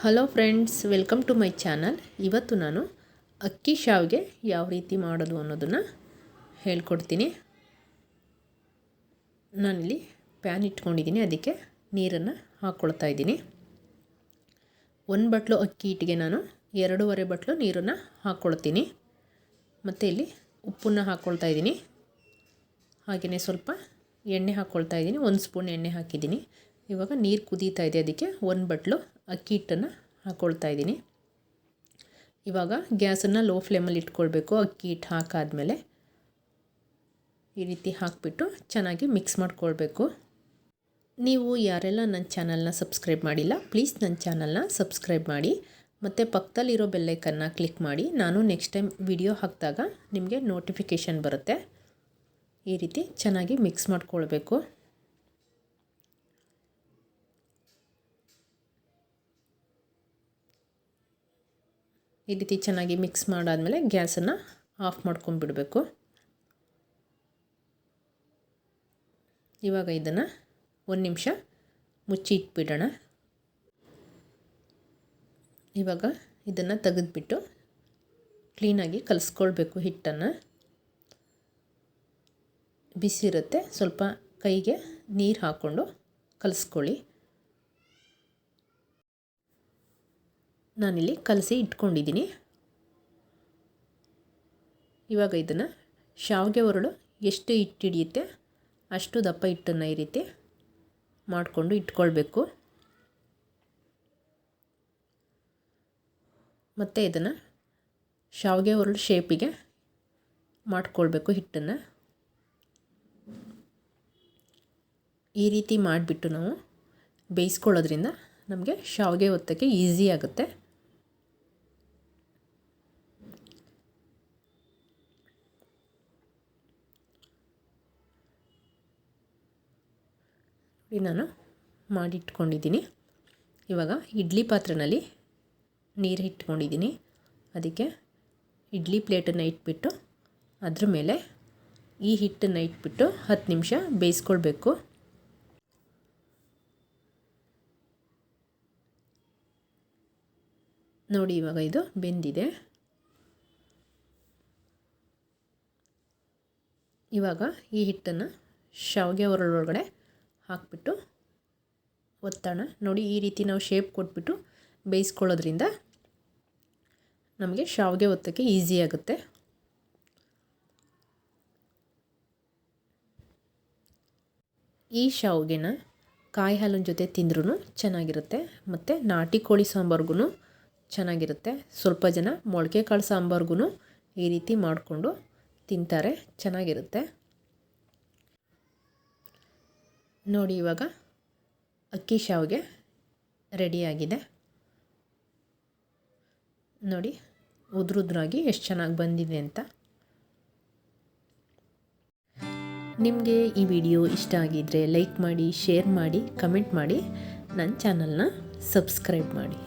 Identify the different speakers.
Speaker 1: Hello friends, welcome to my channel. ಇವತ್ತು ನಾನು ಅಕ್ಕಿ ಶಾವಿಗೆ ಯಾವ ರೀತಿ ಮಾಡೋದು ಅನ್ನೋದನ್ನು ಹೇಳ್ಕೊಡ್ತೀನಿ. ನಾನಿಲ್ಲಿ ಪ್ಯಾನ್ ಇಟ್ಕೊಂಡಿದ್ದೀನಿ, ಅದಕ್ಕೆ ನೀರನ್ನು ಹಾಕ್ಕೊಳ್ತಾ ಇದ್ದೀನಿ. 1 ಬಟ್ಲು ಅಕ್ಕಿ ಹಿಟ್ಟಿಗೆ ನಾನು 2.5 ಬಟ್ಲು ನೀರನ್ನು ಹಾಕ್ಕೊಳ್ತೀನಿ. ಮತ್ತು ಇಲ್ಲಿ ಉಪ್ಪನ್ನು ಹಾಕ್ಕೊಳ್ತಾ ಇದ್ದೀನಿ. ಹಾಗೆಯೇ ಸ್ವಲ್ಪ ಎಣ್ಣೆ ಹಾಕ್ಕೊಳ್ತಾ ಇದ್ದೀನಿ. 1 ಸ್ಪೂನ್ ಎಣ್ಣೆ ಹಾಕಿದ್ದೀನಿ. ಇವಾಗ ನೀರು ಕುದೀತಾ ಇದೆ, ಅದಕ್ಕೆ 1 ಬಟ್ಲು ಅಕ್ಕಿ ಹಿಟ್ಟನ್ನು ಹಾಕ್ಕೊಳ್ತಾ ಇದ್ದೀನಿ. ಇವಾಗ ಗ್ಯಾಸನ್ನು ಲೋ ಫ್ಲೇಮಲ್ಲಿ ಇಟ್ಕೊಳ್ಬೇಕು. ಅಕ್ಕಿ ಹಿಟ್ಟು ಹಾಕಾದ್ಮೇಲೆ ಈ ರೀತಿ ಹಾಕಿಬಿಟ್ಟು ಚೆನ್ನಾಗಿ ಮಿಕ್ಸ್ ಮಾಡ್ಕೊಳ್ಬೇಕು. ನೀವು ಯಾರೆಲ್ಲ ನನ್ನ ಚಾನಲ್ನ ಸಬ್ಸ್ಕ್ರೈಬ್ ಮಾಡಿಲ್ಲ, ಪ್ಲೀಸ್ ನನ್ನ ಚಾನಲ್ನ ಸಬ್ಸ್ಕ್ರೈಬ್ ಮಾಡಿ ಮತ್ತು ಪಕ್ಕದಲ್ಲಿರೋ ಬೆಲ್ಲೈಕನ್ನ ಕ್ಲಿಕ್ ಮಾಡಿ. ನಾನು ನೆಕ್ಸ್ಟ್ ಟೈಮ್ ವಿಡಿಯೋ ಹಾಕಿದಾಗ ನಿಮಗೆ ನೋಟಿಫಿಕೇಷನ್ ಬರುತ್ತೆ. ಈ ರೀತಿ ಚೆನ್ನಾಗಿ ಮಿಕ್ಸ್ ಮಾಡ್ಕೊಳ್ಬೇಕು. ಈ ರೀತಿ ಚೆನ್ನಾಗಿ ಮಿಕ್ಸ್ ಮಾಡಾದಮೇಲೆ ಗ್ಯಾಸನ್ನು ಆಫ್ ಮಾಡ್ಕೊಂಡ್ಬಿಡಬೇಕು. ಇವಾಗ ಇದನ್ನು 1 ನಿಮಿಷ ಮುಚ್ಚಿ ಇಟ್ಬಿಡೋಣ. ಇವಾಗ ಇದನ್ನು ತೆಗೆದುಬಿಟ್ಟು ಕ್ಲೀನಾಗಿ ಕಲಿಸ್ಕೊಳ್ಬೇಕು. ಹಿಟ್ಟನ್ನು ಬಿಸಿ ಇರುತ್ತೆ, ಸ್ವಲ್ಪ ಕೈಗೆ ನೀರು ಹಾಕ್ಕೊಂಡು ಕಲಿಸ್ಕೊಳ್ಳಿ. ನಾನಿಲ್ಲಿ ಕಲಸಿ ಇಟ್ಕೊಂಡಿದ್ದೀನಿ. ಇವಾಗ ಇದನ್ನು ಶಾವಿಗೆ ಒರಳು ಎಷ್ಟು ಹಿಟ್ಟು ಹಿಡಿಯುತ್ತೆ ಅಷ್ಟು ದಪ್ಪ ಹಿಟ್ಟನ್ನು ಈ ರೀತಿ ಮಾಡಿಕೊಂಡು ಇಟ್ಕೊಳ್ಬೇಕು. ಮತ್ತು ಇದನ್ನು ಶಾವಿಗೆ ಒರಳು ಶೇಪಿಗೆ ಮಾಡಿಕೊಳ್ಬೇಕು. ಹಿಟ್ಟನ್ನು ಈ ರೀತಿ ಮಾಡಿಬಿಟ್ಟು ನಾವು ಬೇಯಿಸ್ಕೊಳ್ಳೋದ್ರಿಂದ ನಮಗೆ ಶಾವಿಗೆ ಒತ್ತಕ್ಕೆ ಈಸಿ ಆಗುತ್ತೆ. ನಾನು ಮಾಡಿಟ್ಕೊಂಡಿದ್ದೀನಿ. ಇವಾಗ ಇಡ್ಲಿ ಪಾತ್ರೆಯಲ್ಲಿ ನೀರು ಇಟ್ಕೊಂಡಿದ್ದೀನಿ. ಅದಕ್ಕೆ ಇಡ್ಲಿ ಪ್ಲೇಟನ್ನು ಇಟ್ಬಿಟ್ಟು ಅದ್ರ ಮೇಲೆ ಈ ಹಿಟ್ಟನ್ನು ಇಟ್ಬಿಟ್ಟು 10 ನಿಮಿಷ ಬೇಯಿಸ್ಕೊಳ್ಬೇಕು. ನೋಡಿ, ಇವಾಗ ಇದು ಬೆಂದಿದೆ. ಇವಾಗ ಈ ಹಿಟ್ಟನ್ನು ಶಾವಿಗೆ ಒರಳೊಳಗಡೆ ಹಾಕ್ಬಿಟ್ಟು ಒತ್ತೋಣ. ನೋಡಿ, ಈ ರೀತಿ ನಾವು ಶೇಪ್ ಕೊಟ್ಬಿಟ್ಟು ಬೇಯಿಸ್ಕೊಳ್ಳೋದ್ರಿಂದ ನಮಗೆ ಶಾವಿಗೆ ಒತ್ತಕ್ಕೆ ಈಸಿ ಆಗುತ್ತೆ. ಈ ಶಾವಿಗೆನ ಕಾಯಿ ಹಾಲಿನ ಜೊತೆ ತಿಂದ್ರೂ ಚೆನ್ನಾಗಿರುತ್ತೆ, ಮತ್ತು ನಾಟಿ ಕೋಳಿ ಸಾಂಬಾರ್ಗೂ ಚೆನ್ನಾಗಿರುತ್ತೆ. ಸ್ವಲ್ಪ ಜನ ಮೊಳಕೆ ಕಾಳು ಸಾಂಬಾರ್ಗೂ ಈ ರೀತಿ ಮಾಡಿಕೊಂಡು ತಿಂತಾರೆ, ಚೆನ್ನಾಗಿರುತ್ತೆ. ನೋಡಿ, ಇವಾಗ ಅಕ್ಕಿ ಶಾವಿಗೆ ರೆಡಿಯಾಗಿದೆ. ನೋಡಿ, ಉದ್ರುದ್ರಾಗಿ ಎಷ್ಟು ಚೆನ್ನಾಗಿ ಬಂದಿದೆ ಅಂತ. ನಿಮಗೆ ಈ ವಿಡಿಯೋ ಇಷ್ಟ ಆಗಿದ್ದರೆ ಲೈಕ್ ಮಾಡಿ, ಶೇರ್ ಮಾಡಿ, ಕಮೆಂಟ್ ಮಾಡಿ, ನನ್ನ ಚಾನಲ್ನ ಸಬ್ಸ್ಕ್ರೈಬ್ ಮಾಡಿ.